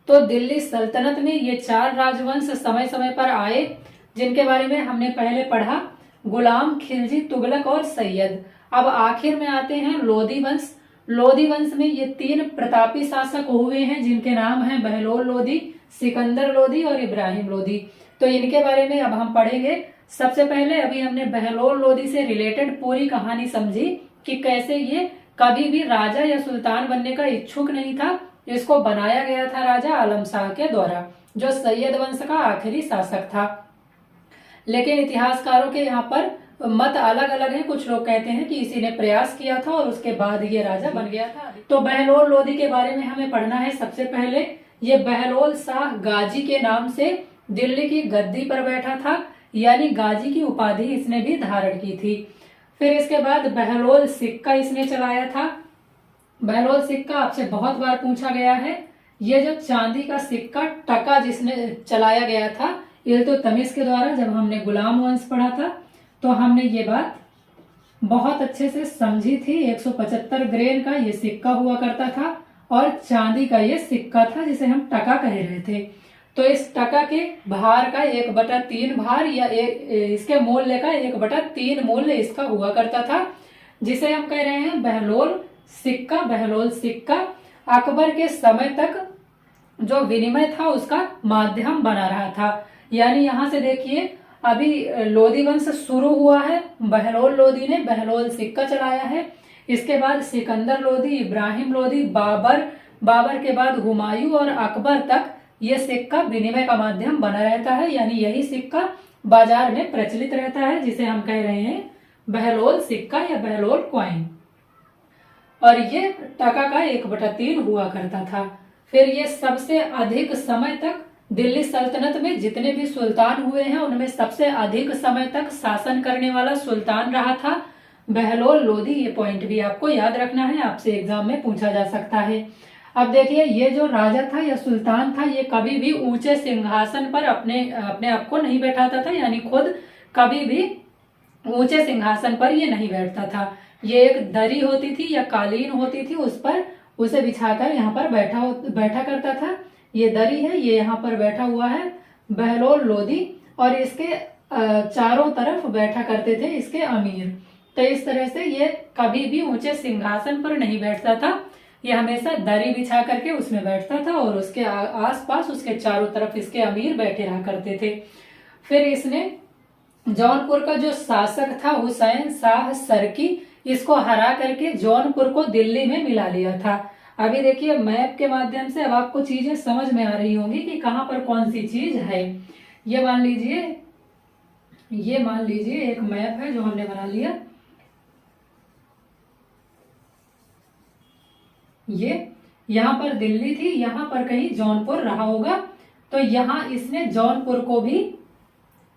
तो दिल्ली सल्तनत में ये 4 राजवंश समय समय पर आए, जिनके बारे में हमने पहले पढ़ा, गुलाम, खिलजी, तुगलक और सैयद। अब आखिर में आते हैं लोधी वंश। लोधी वंश में ये 3 प्रतापी शासक हुए हैं, जिनके नाम हैं बहलोल लोधी, सिकंदर लोधी और इब्राहिम लोधी। तो इनके बारे में अब हम पढ़ेंगे। सबसे पहले अभी हमने बहलोल लोधी से रिलेटेड पूरी कहानी समझी कि कैसे ये कभी भी राजा या सुल्तान बनने का इच्छुक नहीं था। इसको बनाया गया था राजा आलम शाह के द्वारा, जो सैयद वंश का आखिरी शासक था। लेकिन इतिहासकारों के यहाँ पर मत अलग अलग हैं। कुछ लोग कहते हैं कि इसी ने प्रयास किया था और उसके बाद ये राजा बन गया था। तो बहलोल लोधी के बारे में हमें पढ़ना है। सबसे पहले ये बहलोल शाह गाजी के नाम से दिल्ली की गद्दी पर बैठा था, यानी गाजी की उपाधि इसने भी धारण की थी। फिर इसके बाद बहलोल सिक्का इसने चलाया था। बहलोल सिक्का आपसे बहुत बार पूछा गया है। ये जो चांदी का सिक्का टका जिसने चलाया गया था इल्तुतमिश के द्वारा, जब हमने गुलाम वंश पढ़ा था तो हमने ये बात बहुत अच्छे से समझी थी। 175 ग्रेन का ये सिक्का हुआ करता था और चांदी का ये सिक्का था जिसे हम टका कह रहे थे। तो इस टका के भार का 1/3 भार या इसके मूल्य का 1/3 मूल्य इसका हुआ करता था, जिसे हम कह रहे हैं बहलोल सिक्का। बहलोल सिक्का अकबर के समय तक जो विनिमय था उसका माध्यम बना रहा था। यानी यहाँ से देखिए, अभी लोधी वंश शुरू हुआ है, बहलोल लोधी ने बहलोल सिक्का चलाया है। इसके बाद सिकंदर लोधी, इब्राहिम लोधी, बाबर के बाद हुमायूं और अकबर तक ये सिक्का विनिमय का माध्यम बना रहता है। यानी यही सिक्का बाजार में प्रचलित रहता है, जिसे हम कह रहे हैं बहलोल सिक्का या बहलोल कॉइन। और ये टका का 1/3 हुआ करता था। फिर ये सबसे अधिक समय तक दिल्ली सल्तनत में जितने भी सुल्तान हुए हैं उनमें सबसे अधिक समय तक शासन करने वाला सुल्तान रहा था बहलोल लोधी। ये पॉइंट भी आपको याद रखना है, आपसे एग्जाम में पूछा जा सकता है। अब देखिए, ये जो राजा था या सुल्तान था, ये कभी भी ऊंचे सिंहासन पर अपने आप को नहीं बैठाता था, यानी खुद कभी भी ऊंचे सिंहासन पर ये नहीं बैठता था। ये एक दरी होती थी या कालीन होती थी, उस पर उसे बिछाकर यहाँ पर बैठा करता था। ये दरी है, ये यहाँ पर बैठा हुआ है बहलोल लोधी, और इसके चारों तरफ बैठा करते थे इसके अमीर। तो इस तरह से ये कभी भी ऊंचे सिंहासन पर नहीं बैठता था, ये हमेशा दरी बिछा करके उसमें बैठता था और उसके आसपास उसके चारों तरफ इसके अमीर बैठे रहा करते थे। फिर इसने जौनपुर का जो शासक था हुसैन शाह सरकी, इसको हरा करके जौनपुर को दिल्ली में मिला लिया था। अभी देखिए, मैप के माध्यम से अब आपको चीजें समझ में आ रही होंगी कि कहां पर कौन सी चीज है। ये मान लीजिए एक मैप है जो हमने बना लिया। ये यहाँ पर दिल्ली थी, यहाँ पर कहीं जौनपुर रहा होगा, तो यहाँ इसने जौनपुर को भी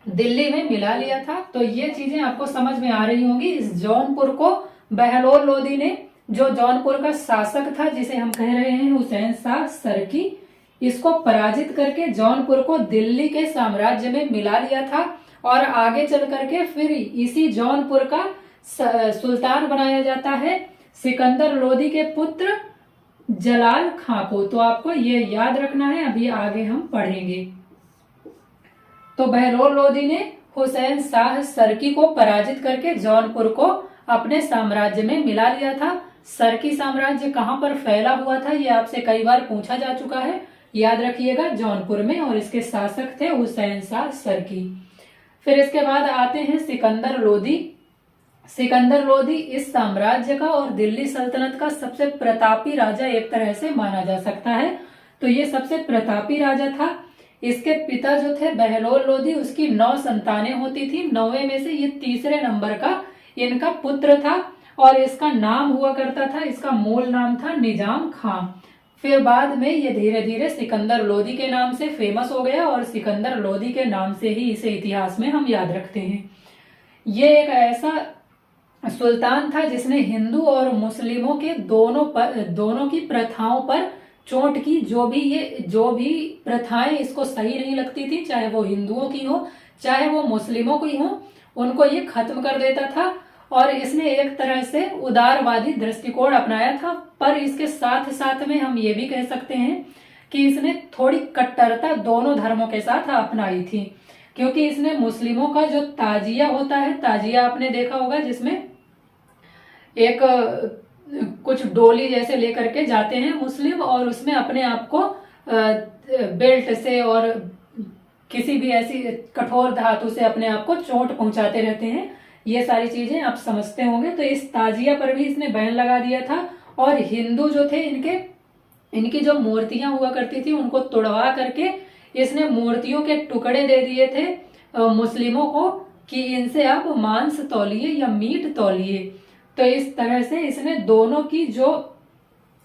दिल्ली में मिला लिया था। तो ये चीजें आपको समझ में आ रही होंगी। इस जौनपुर को बहलोल लोधी ने, जो जौनपुर का शासक था जिसे हम कह रहे हैं हुसैन शाह सरकी, इसको पराजित करके जौनपुर को दिल्ली के साम्राज्य में मिला लिया था। और आगे चल करके फिर इसी जौनपुर का सुल्तान बनाया जाता है सिकंदर लोधी के पुत्र जलाल खां को। तो आपको ये याद रखना है, अभी आगे हम पढ़ेंगे। तो बहलोल लोधी ने हुसैन शाह सरकी को पराजित करके जौनपुर को अपने साम्राज्य में मिला लिया था। सरकी साम्राज्य कहां पर फैला हुआ था, ये आपसे कई बार पूछा जा चुका है, याद रखिएगा, जौनपुर में, और इसके शासक थे हुसैन शाह सरकी। फिर इसके बाद आते हैं सिकंदर लोधी। सिकंदर लोधी इस साम्राज्य का और दिल्ली सल्तनत का सबसे प्रतापी राजा एक तरह से माना जा सकता है। तो ये सबसे प्रतापी राजा था। इसके पिता जो थे बहलोल लोधी, उसकी 9 संतानें होती थी। 9वें में से ये तीसरे नंबर का इनका पुत्र था और इसका नाम हुआ करता था, इसका मूल नाम था निजाम खां। फिर बाद में ये धीरे धीरे सिकंदर लोधी के नाम से फेमस हो गया और सिकंदर लोधी के नाम से ही इसे इतिहास में हम याद रखते हैं। ये एक ऐसा सुल्तान था जिसने हिंदू और मुस्लिमों के दोनों की प्रथाओं पर चोट की। जो भी प्रथाएं इसको सही नहीं लगती थी, चाहे वो हिंदुओं की हो चाहे वो मुस्लिमों की हो, उनको ये खत्म कर देता था। और इसने एक तरह से उदारवादी दृष्टिकोण अपनाया था। पर इसके साथ साथ में हम ये भी कह सकते हैं कि इसने थोड़ी कट्टरता दोनों धर्मों के साथ अपनाई थी, क्योंकि इसने मुस्लिमों का जो ताजिया होता है, ताजिया आपने देखा होगा जिसमें एक कुछ डोली जैसे लेकर के जाते हैं मुस्लिम, और उसमें अपने आप को बेल्ट से और किसी भी ऐसी कठोर धातु से अपने आप को चोट पहुंचाते रहते हैं। ये सारी चीजें आप समझते होंगे। तो इस ताजिया पर भी इसने बैन लगा दिया था, और हिंदू जो थे इनकी जो मूर्तियां हुआ करती थी उनको तुड़वा करके इसने मूर्तियों के टुकड़े दे दिए थे मुस्लिमों को कि इनसे आप मांस तौलिए या मीट तौलिए। तो इस तरह से इसने दोनों की जो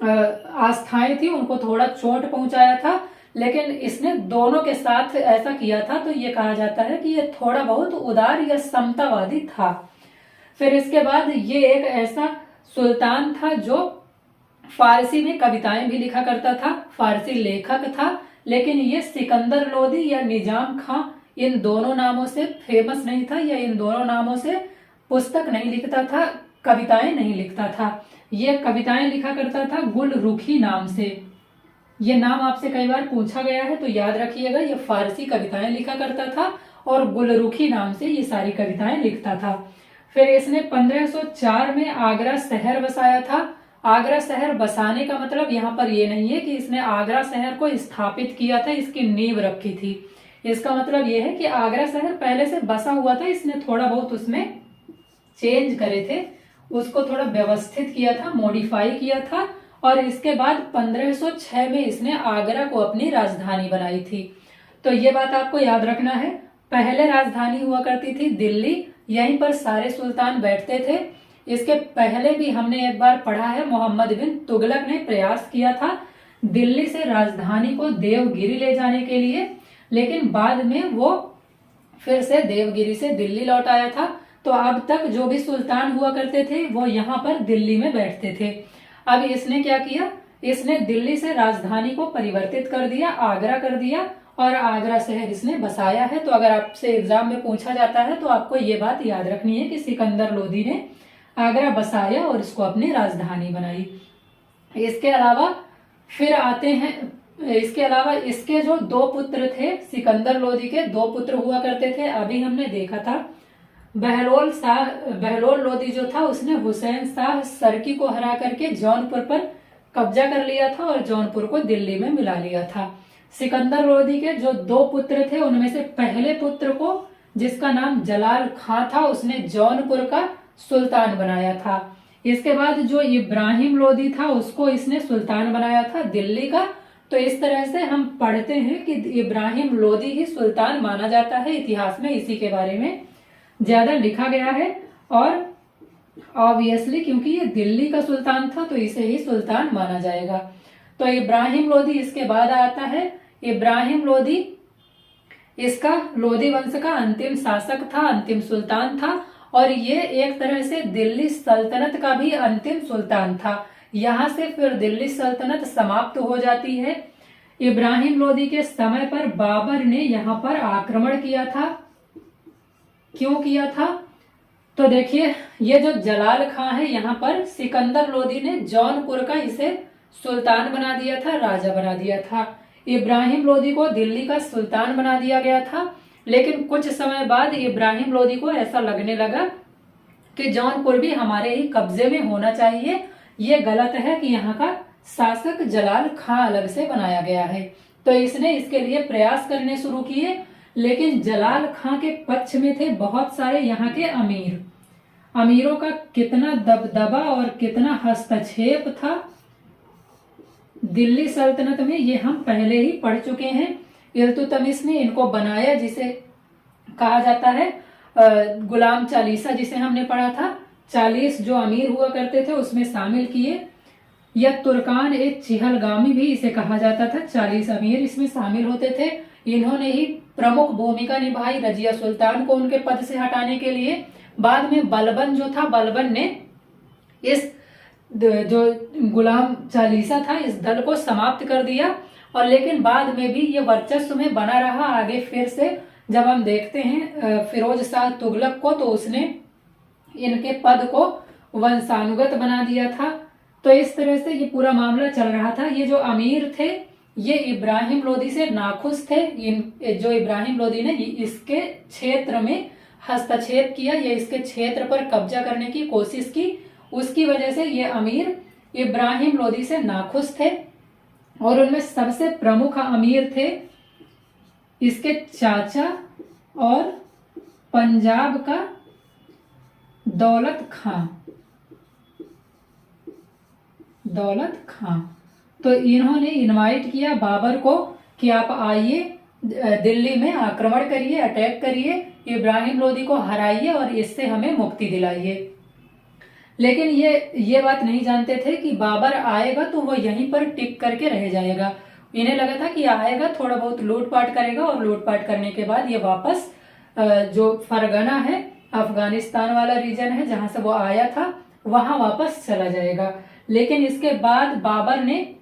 आस्थाएं थी उनको थोड़ा चोट पहुंचाया था, लेकिन इसने दोनों के साथ ऐसा किया था, तो ये कहा जाता है कि ये थोड़ा बहुत उदार या समतावादी था। फिर इसके बाद ये एक ऐसा सुल्तान था जो फारसी में कविताएं भी लिखा करता था, फारसी लेखक था, लेकिन ये सिकंदर लोदी या निजाम खां इन दोनों नामों से फेमस नहीं था, या इन दोनों नामों से पुस्तक नहीं लिखता था, कविताएं नहीं लिखता था। ये कविताएं लिखा करता था गुलरुखी नाम से। ये नाम आपसे कई बार पूछा गया है, तो याद रखिएगा। ये फारसी कविताएं लिखा करता था और गुलरुखी नाम से ये सारी कविताएं लिखता था। फिर इसने 1504 में आगरा शहर बसाया था। आगरा शहर बसाने का मतलब यहाँ पर ये नहीं है कि इसने आगरा शहर को स्थापित किया था, इसकी नींव रखी थी। इसका मतलब ये है कि आगरा शहर पहले से बसा हुआ था, इसने थोड़ा बहुत उसमें चेंज करे थे, उसको थोड़ा व्यवस्थित किया था, मॉडिफाई किया था, और इसके बाद 1506 में इसने आगरा को अपनी राजधानी बनाई थी। तो ये बात आपको याद रखना है। पहले राजधानी हुआ करती थी दिल्ली, यहीं पर सारे सुल्तान बैठते थे। इसके पहले भी हमने एक बार पढ़ा है, मोहम्मद बिन तुगलक ने प्रयास किया था दिल्ली से राजधानी को देवगिरी ले जाने के लिए, लेकिन बाद में वो फिर से देवगिरी से दिल्ली लौट आया था। तो अब तक जो भी सुल्तान हुआ करते थे वो यहाँ पर दिल्ली में बैठते थे। अब इसने क्या किया, इसने दिल्ली से राजधानी को परिवर्तित कर दिया, आगरा कर दिया, और आगरा शहर इसने बसाया है। तो अगर आपसे एग्जाम में पूछा जाता है तो आपको ये बात याद रखनी है कि सिकंदर लोदी ने आगरा बसाया और इसको अपनी राजधानी बनाई। इसके अलावा फिर आते हैं, इसके अलावा इसके जो दो पुत्र थे, सिकंदर लोदी के दो पुत्र हुआ करते थे। अभी हमने देखा था बहलोल लोदी जो था उसने हुसैन शाह सरकी को हरा करके जौनपुर पर कब्जा कर लिया था और जौनपुर को दिल्ली में मिला लिया था। सिकंदर लोदी के जो दो पुत्र थे उनमें से पहले पुत्र को, जिसका नाम जलाल खां था, उसने जौनपुर का सुल्तान बनाया था। इसके बाद जो इब्राहिम लोदी था उसको इसने सुल्तान बनाया था दिल्ली का। तो इस तरह से हम पढ़ते हैं कि इब्राहिम लोदी ही सुल्तान माना जाता है। इतिहास में इसी के बारे में ज्यादा लिखा गया है, और ऑब्वियसली क्योंकि ये दिल्ली का सुल्तान था तो इसे ही सुल्तान माना जाएगा। तो इब्राहिम लोदी इसके बाद आता है। इब्राहिम लोदी इसका लोदी वंश का अंतिम शासक था, अंतिम सुल्तान था, और ये एक तरह से दिल्ली सल्तनत का भी अंतिम सुल्तान था। यहाँ से फिर दिल्ली सल्तनत समाप्त हो जाती है। इब्राहिम लोदी के समय पर बाबर ने यहाँ पर आक्रमण किया था। क्यों किया था? तो देखिए, ये जो जलाल खां है यहाँ पर सिकंदर लोदी ने जौनपुर का इसे सुल्तान बना दिया था, राजा बना दिया था। इब्राहिम लोदी को दिल्ली का सुल्तान बना दिया गया था, लेकिन कुछ समय बाद इब्राहिम लोदी को ऐसा लगने लगा कि जौनपुर भी हमारे ही कब्जे में होना चाहिए। ये गलत है कि यहाँ का शासक जलाल खां अलग से बनाया गया है। तो इसने इसके लिए प्रयास करने शुरू किए, लेकिन जलाल खां के पक्ष में थे बहुत सारे यहाँ के अमीर। अमीरों का कितना दबदबा और कितना हस्तक्षेप था दिल्ली सल्तनत में, ये हम पहले ही पढ़ चुके हैं। इल्तुतमिश ने इनको बनाया, जिसे कहा जाता है गुलाम चालीसा, जिसे हमने पढ़ा था। 40 जो अमीर हुआ करते थे उसमें शामिल किए। या तुर्कान ए चिहलगामी भी इसे कहा जाता था। 40 अमीर इसमें शामिल होते थे। इन्होंने ही प्रमुख भूमिका निभाई रजिया सुल्तान को उनके पद से हटाने के लिए। बाद में बलबन जो था, बलबन ने इस जो गुलाम चालीसा था इस दल को समाप्त कर दिया, और लेकिन बाद में भी ये वर्चस्व में बना रहा। आगे फिर से जब हम देखते हैं फिरोज शाह तुगलक को, तो उसने इनके पद को वंशानुगत बना दिया था। तो इस तरह से ये पूरा मामला चल रहा था। ये जो अमीर थे ये इब्राहिम लोदी से नाखुश थे। जो इब्राहिम लोदी ने इसके क्षेत्र में हस्तक्षेप किया, या इसके क्षेत्र पर कब्जा करने की कोशिश की, उसकी वजह से ये अमीर इब्राहिम लोदी से नाखुश थे। और उनमें सबसे प्रमुख अमीर थे इसके चाचा और पंजाब का दौलत खां। तो इन्होंने इनवाइट किया बाबर को कि आप आइए, दिल्ली में आक्रमण करिए, अटैक करिए, इब्राहिम लोदी को हराइए और इससे हमें मुक्ति दिलाइए। लेकिन ये बात नहीं जानते थे कि बाबर आएगा तो वो यहीं पर टिक करके रह जाएगा। इन्हें लगा था कि आएगा, थोड़ा बहुत लूटपाट करेगा और लूटपाट करने के बाद ये वापस जो फरगना है, अफगानिस्तान वाला रीजन है जहां से वो आया था, वहां वापस चला जाएगा। लेकिन इसके बाद बाबर ने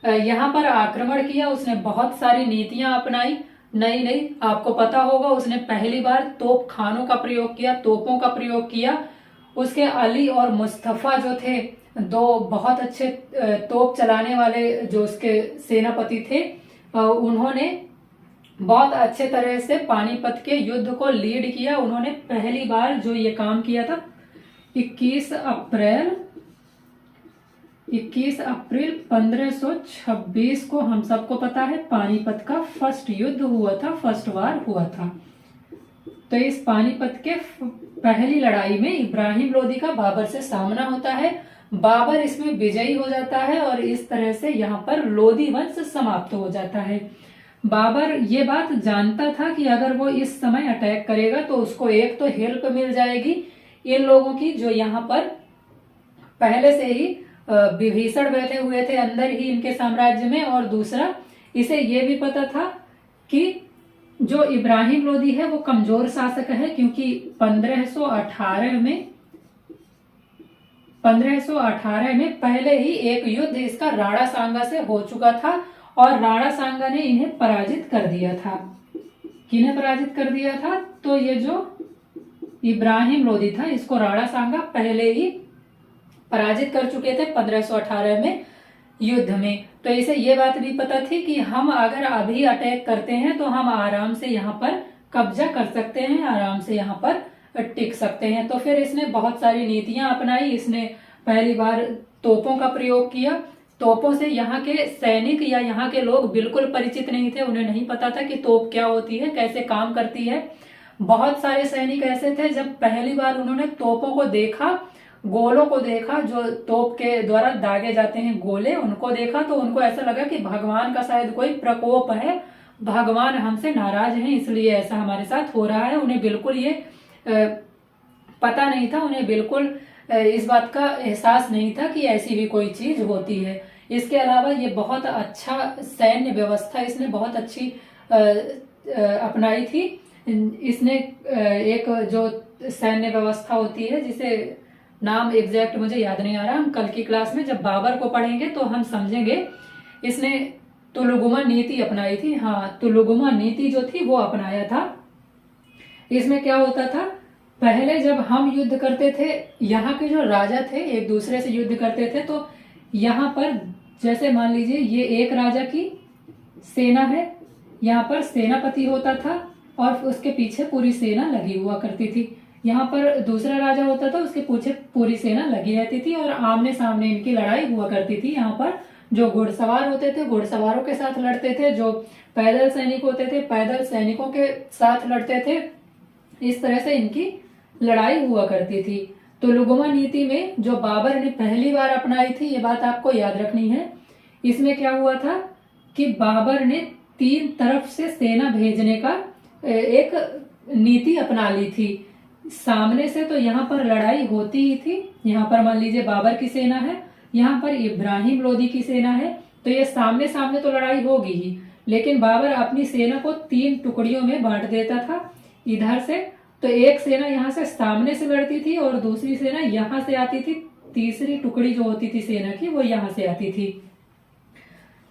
यहाँ पर आक्रमण किया। उसने बहुत सारी नीतियां अपनाई, नई आपको पता होगा, उसने पहली बार तोप खानों का प्रयोग किया, तोपों का प्रयोग किया। उसके अली और मुस्तफा जो थे, दो बहुत अच्छे तोप चलाने वाले जो उसके सेनापति थे, उन्होंने बहुत अच्छे तरह से पानीपत के युद्ध को लीड किया। उन्होंने पहली बार जो ये काम किया था 21 अप्रैल 1526 को, हम सबको पता है, पानीपत का फर्स्ट युद्ध हुआ था, फर्स्ट वार हुआ था। तो इस पानीपत के पहली लड़ाई में इब्राहिम लोदी का बाबर से सामना होता है। बाबर इसमें विजयी हो जाता है और इस तरह से यहाँ पर लोदी वंश समाप्त हो जाता है। बाबर ये बात जानता था कि अगर वो इस समय अटैक करेगा तो उसको एक तो हेल्प मिल जाएगी इन लोगों की जो यहाँ पर पहले से ही विभीषण बैठे हुए थे अंदर ही इनके साम्राज्य में, और दूसरा इसे ये भी पता था कि जो इब्राहिम लोदी है वो कमजोर शासक है, क्योंकि 1518 में पहले ही एक युद्ध इसका राणा सांगा से हो चुका था और राणा सांगा ने इन्हें पराजित कर दिया था। किन्हें पराजित कर दिया था? तो ये जो इब्राहिम लोदी था, इसको राणा सांगा पहले ही पराजित कर चुके थे 1518 में युद्ध में। तो इसे ये बात भी पता थी कि हम अगर अभी अटैक करते हैं तो हम आराम से यहाँ पर कब्जा कर सकते हैं, आराम से यहाँ पर टिक सकते हैं। तो फिर इसने बहुत सारी नीतियां अपनाई। इसने पहली बार तोपों का प्रयोग किया। तोपों से यहाँ के सैनिक या यहाँ के लोग बिल्कुल परिचित नहीं थे, उन्हें नहीं पता था कि तोप क्या होती है, कैसे काम करती है। बहुत सारे सैनिक ऐसे थे जब पहली बार उन्होंने तोपों को देखा, गोलों को देखा, जो तोप के द्वारा दागे जाते हैं गोले, उनको देखा तो उनको ऐसा लगा कि भगवान का शायद कोई प्रकोप है, भगवान हमसे नाराज हैं, इसलिए ऐसा हमारे साथ हो रहा है। उन्हें बिल्कुल ये पता नहीं था, उन्हें बिल्कुल इस बात का एहसास नहीं था कि ऐसी भी कोई चीज होती है। इसके अलावा ये बहुत अच्छा सैन्य व्यवस्था इसने बहुत अच्छी अपनाई थी। इसने एक जो सैन्य व्यवस्था होती है, जिसे नाम एग्जैक्ट मुझे याद नहीं आ रहा, हम कल की क्लास में जब बाबर को पढ़ेंगे तो हम समझेंगे। इसने तुलुगुमा नीति अपनाई थी। हाँ, तुलुगुमा नीति जो थी वो अपनाया था। इसमें क्या होता था, पहले जब हम युद्ध करते थे, यहाँ के जो राजा थे एक दूसरे से युद्ध करते थे, तो यहाँ पर जैसे मान लीजिए ये एक राजा की सेना है, यहाँ पर सेनापति होता था और उसके पीछे पूरी सेना लगी हुआ करती थी। यहाँ पर दूसरा राजा होता था, उसके पीछे पूरी सेना लगी रहती थी और आमने सामने इनकी लड़ाई हुआ करती थी। यहाँ पर जो घुड़सवार होते थे घुड़सवारों के साथ लड़ते थे, जो पैदल सैनिक होते थे पैदल सैनिकों के साथ लड़ते थे। इस तरह से इनकी लड़ाई हुआ करती थी। तो तुलुगुमा नीति में जो बाबर ने पहली बार अपनाई थी, ये बात आपको याद रखनी है। इसमें क्या हुआ था कि बाबर ने 3 तरफ से सेना भेजने का एक नीति अपना ली थी। सामने से तो यहाँ पर लड़ाई होती ही थी। यहाँ पर मान लीजिए बाबर की सेना है, यहाँ पर इब्राहिम लोदी की सेना है, तो ये सामने सामने तो लड़ाई होगी ही, लेकिन बाबर अपनी सेना को 3 टुकड़ियों में बांट देता था। इधर से तो एक सेना यहाँ से सामने से लड़ती थी और दूसरी सेना यहाँ से आती थी, तीसरी टुकड़ी जो होती थी सेना की वो यहाँ से आती थी।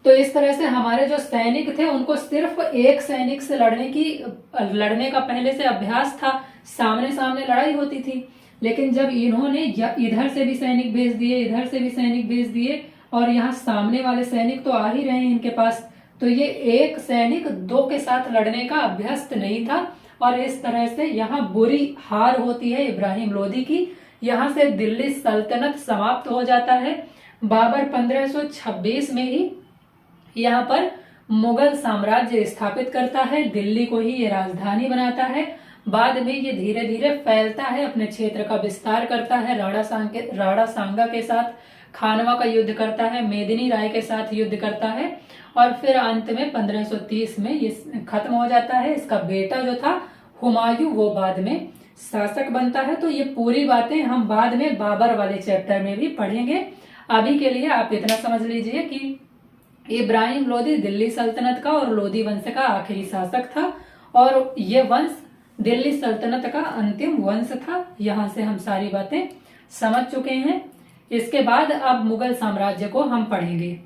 तो इस तरह से हमारे जो सैनिक थे उनको सिर्फ एक सैनिक से लड़ने का पहले से अभ्यास था, सामने सामने लड़ाई होती थी। लेकिन जब इन्होंने इधर से भी सैनिक भेज दिए, इधर से भी सैनिक भेज दिए, और यहाँ सामने वाले सैनिक तो आ ही रहे हैं इनके पास, तो ये एक सैनिक दो के साथ लड़ने का अभ्यस्त नहीं था और इस तरह से यहाँ बुरी हार होती है इब्राहिम लोदी की। यहाँ से दिल्ली सल्तनत समाप्त हो जाता है। बाबर 1526 में ही यहाँ पर मुगल साम्राज्य स्थापित करता है, दिल्ली को ही ये राजधानी बनाता है। बाद में ये धीरे धीरे फैलता है, अपने क्षेत्र का विस्तार करता है, राणा सांगा के साथ खानवा का युद्ध करता है, मेदिनी राय के साथ युद्ध करता है और फिर अंत में 1530 में ये खत्म हो जाता है। इसका बेटा जो था हुमायूं वो बाद में शासक बनता है। तो ये पूरी बातें हम बाद में बाबर वाले चैप्टर में भी पढ़ेंगे। अभी के लिए आप इतना समझ लीजिए कि इब्राहिम लोदी दिल्ली सल्तनत का और लोदी वंश का आखिरी शासक था और ये वंश दिल्ली सल्तनत का अंतिम वंश था। यहाँ से हम सारी बातें समझ चुके हैं। इसके बाद अब मुगल साम्राज्य को हम पढ़ेंगे।